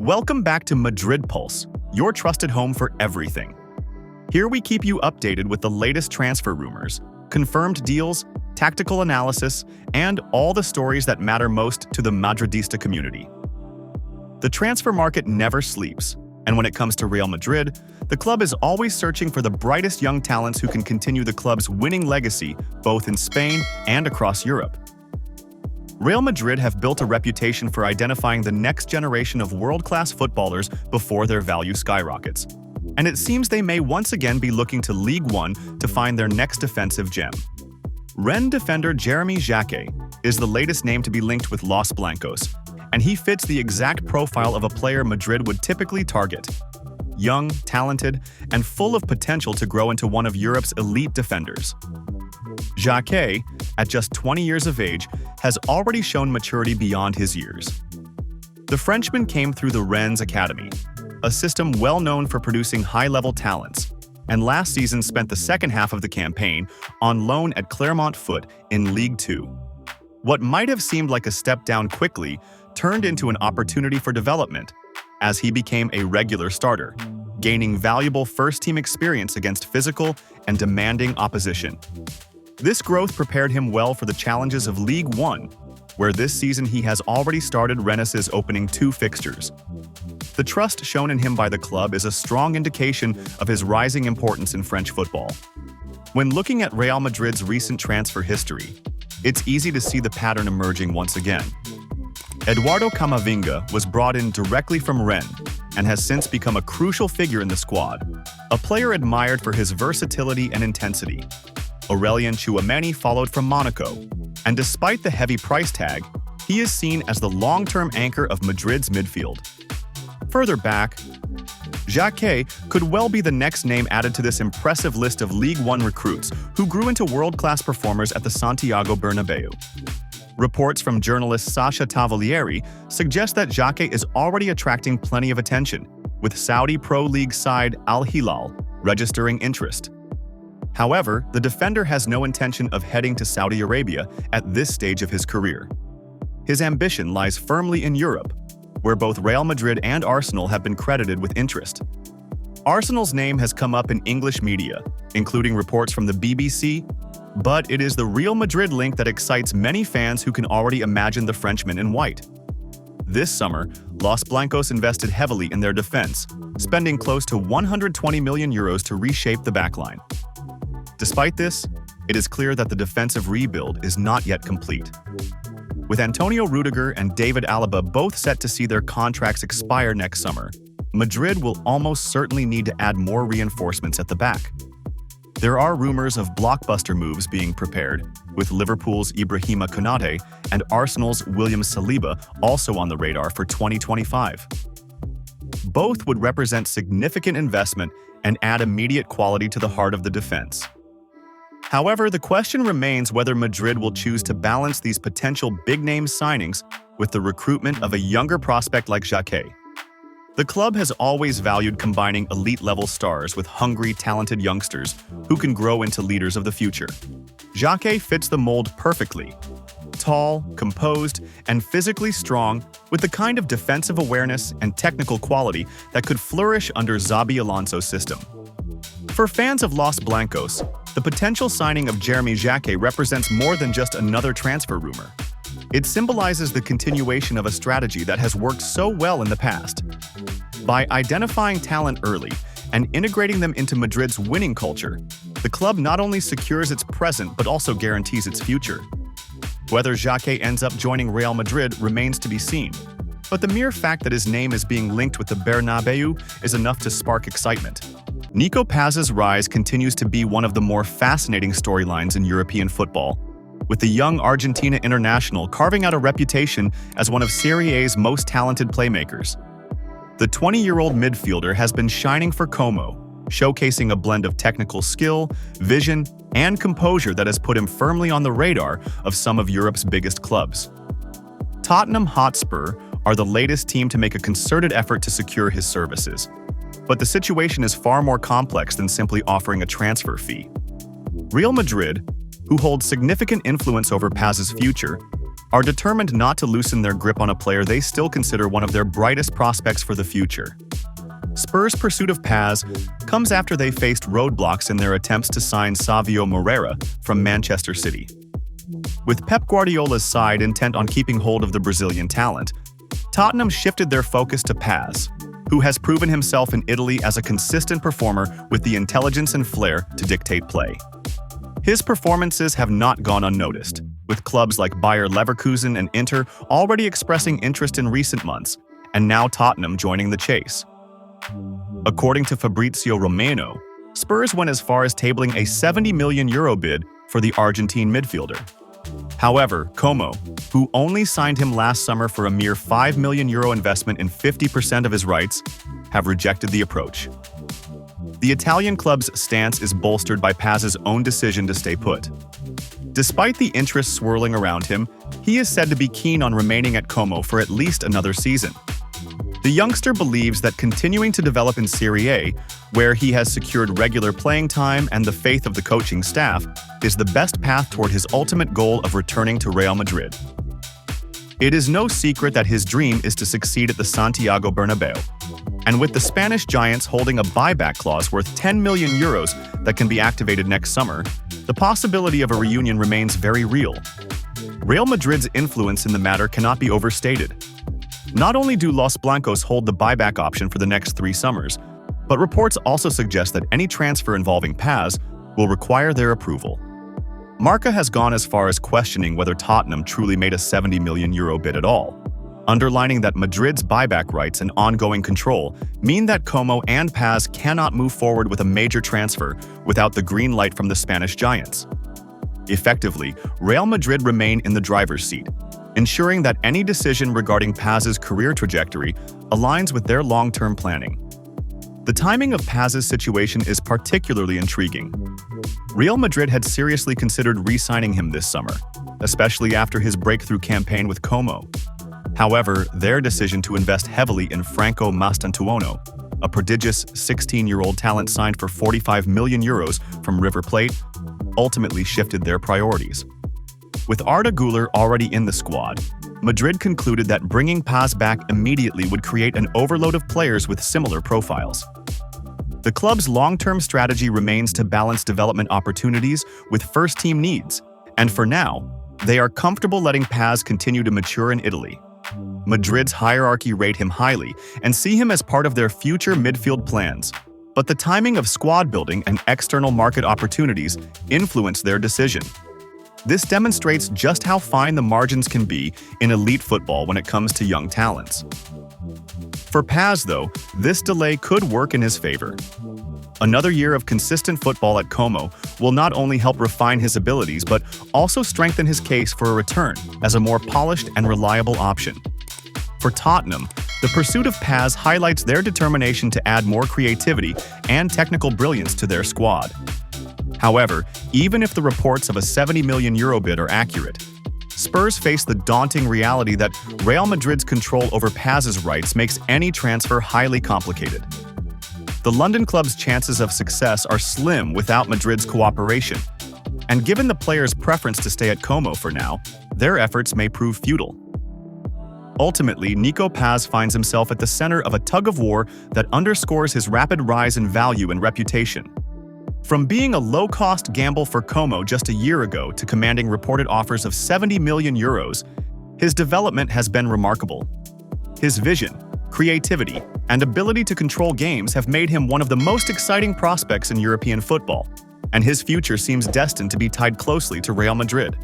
Welcome back to Madrid Pulse, your trusted home for everything. Here we keep you updated with the latest transfer rumors, confirmed deals, tactical analysis, and all the stories that matter most to the Madridista community. The transfer market never sleeps, and when it comes to Real Madrid, the club is always searching for the brightest young talents who can continue the club's winning legacy both in Spain and across Europe. Real Madrid have built a reputation for identifying the next generation of world-class footballers before their value skyrockets. And it seems they may once again be looking to Ligue 1 to find their next defensive gem. Rennes defender Jeremy Jacquet is the latest name to be linked with Los Blancos, and he fits the exact profile of a player Madrid would typically target. Young, talented, and full of potential to grow into one of Europe's elite defenders. Jacquet, at just 20 years of age, has already shown maturity beyond his years. The Frenchman came through the Rennes Academy, a system well known for producing high-level talents, and last season spent the second half of the campaign on loan at Clermont Foot in Ligue 2. What might have seemed like a step down quickly turned into an opportunity for development, as he became a regular starter, gaining valuable first-team experience against physical and demanding opposition. This growth prepared him well for the challenges of Ligue 1, where this season he has already started Rennes' opening 2 fixtures. The trust shown in him by the club is a strong indication of his rising importance in French football. When looking at Real Madrid's recent transfer history, it's easy to see the pattern emerging once again. Eduardo Camavinga was brought in directly from Rennes and has since become a crucial figure in the squad, a player admired for his versatility and intensity. Aurélien Tchouameni followed from Monaco, and despite the heavy price tag, he is seen as the long-term anchor of Madrid's midfield. Further back, Jacquet could well be the next name added to this impressive list of Ligue 1 recruits who grew into world-class performers at the Santiago Bernabeu. Reports from journalist Sasha Tavalieri suggest that Jacquet is already attracting plenty of attention, with Saudi Pro League side Al Hilal registering interest. However, the defender has no intention of heading to Saudi Arabia at this stage of his career. His ambition lies firmly in Europe, where both Real Madrid and Arsenal have been credited with interest. Arsenal's name has come up in English media, including reports from the BBC, but it is the Real Madrid link that excites many fans who can already imagine the Frenchman in white. This summer, Los Blancos invested heavily in their defense, spending close to €120 million to reshape the backline. Despite this, it is clear that the defensive rebuild is not yet complete. With Antonio Rudiger and David Alaba both set to see their contracts expire next summer, Madrid will almost certainly need to add more reinforcements at the back. There are rumors of blockbuster moves being prepared, with Liverpool's Ibrahima Konate and Arsenal's William Saliba also on the radar for 2025. Both would represent significant investment and add immediate quality to the heart of the defense. However, the question remains whether Madrid will choose to balance these potential big-name signings with the recruitment of a younger prospect like Jacquet. The club has always valued combining elite-level stars with hungry, talented youngsters who can grow into leaders of the future. Jacquet fits the mold perfectly. Tall, composed, and physically strong, with the kind of defensive awareness and technical quality that could flourish under Xabi Alonso's system. For fans of Los Blancos, the potential signing of Jeremy Jacquet represents more than just another transfer rumor. It symbolizes the continuation of a strategy that has worked so well in the past. By identifying talent early and integrating them into Madrid's winning culture, the club not only secures its present but also guarantees its future. Whether Jacquet ends up joining Real Madrid remains to be seen, but the mere fact that his name is being linked with the Bernabeu is enough to spark excitement. Niko Paz's rise continues to be one of the more fascinating storylines in European football, with the young Argentina international carving out a reputation as one of Serie A's most talented playmakers. The 20-year-old midfielder has been shining for Como, showcasing a blend of technical skill, vision, and composure that has put him firmly on the radar of some of Europe's biggest clubs. Tottenham Hotspur are the latest team to make a concerted effort to secure his services. But the situation is far more complex than simply offering a transfer fee. Real Madrid, who holds significant influence over Paz's future, are determined not to loosen their grip on a player they still consider one of their brightest prospects for the future. Spurs' pursuit of Paz comes after they faced roadblocks in their attempts to sign Savio Moreira from Manchester City. With Pep Guardiola's side intent on keeping hold of the Brazilian talent, Tottenham shifted their focus to Paz, who has proven himself in Italy as a consistent performer with the intelligence and flair to dictate play. His performances have not gone unnoticed, with clubs like Bayer Leverkusen and Inter already expressing interest in recent months, and now Tottenham joining the chase. According to Fabrizio Romano, Spurs went as far as tabling a €70 million bid for the Argentine midfielder. However, Como, who only signed him last summer for a mere €5 million investment in 50% of his rights, have rejected the approach. The Italian club's stance is bolstered by Paz's own decision to stay put. Despite the interest swirling around him, he is said to be keen on remaining at Como for at least another season. The youngster believes that continuing to develop in Serie A, where he has secured regular playing time and the faith of the coaching staff, is the best path toward his ultimate goal of returning to Real Madrid. It is no secret that his dream is to succeed at the Santiago Bernabeu, and with the Spanish giants holding a buyback clause worth €10 million that can be activated next summer, the possibility of a reunion remains very real. Real Madrid's influence in the matter cannot be overstated. Not only do Los Blancos hold the buyback option for the next 3 summers, but reports also suggest that any transfer involving Paz will require their approval. Marca has gone as far as questioning whether Tottenham truly made a €70 million bid at all, underlining that Madrid's buyback rights and ongoing control mean that Como and Paz cannot move forward with a major transfer without the green light from the Spanish giants. Effectively, Real Madrid remain in the driver's seat, ensuring that any decision regarding Paz's career trajectory aligns with their long-term planning. The timing of Paz's situation is particularly intriguing. Real Madrid had seriously considered re-signing him this summer, especially after his breakthrough campaign with Como. However, their decision to invest heavily in Franco Mastantuono, a prodigious 16-year-old talent signed for €45 million from River Plate, ultimately shifted their priorities. With Arda Güler already in the squad, Madrid concluded that bringing Paz back immediately would create an overload of players with similar profiles. The club's long-term strategy remains to balance development opportunities with first-team needs, and for now, they are comfortable letting Paz continue to mature in Italy. Madrid's hierarchy rate him highly and see him as part of their future midfield plans, but the timing of squad building and external market opportunities influence their decision. This demonstrates just how fine the margins can be in elite football when it comes to young talents. For Paz, though, this delay could work in his favor. Another year of consistent football at Como will not only help refine his abilities but also strengthen his case for a return as a more polished and reliable option. For Tottenham, the pursuit of Paz highlights their determination to add more creativity and technical brilliance to their squad. However, even if the reports of a €70 million bid are accurate, Spurs face the daunting reality that Real Madrid's control over Paz's rights makes any transfer highly complicated. The London club's chances of success are slim without Madrid's cooperation, and given the player's preference to stay at Como for now, their efforts may prove futile. Ultimately, Niko Paz finds himself at the center of a tug-of-war that underscores his rapid rise in value and reputation. From being a low-cost gamble for Como just a year ago to commanding reported offers of €70 million, his development has been remarkable. His vision, creativity, and ability to control games have made him one of the most exciting prospects in European football, and his future seems destined to be tied closely to Real Madrid.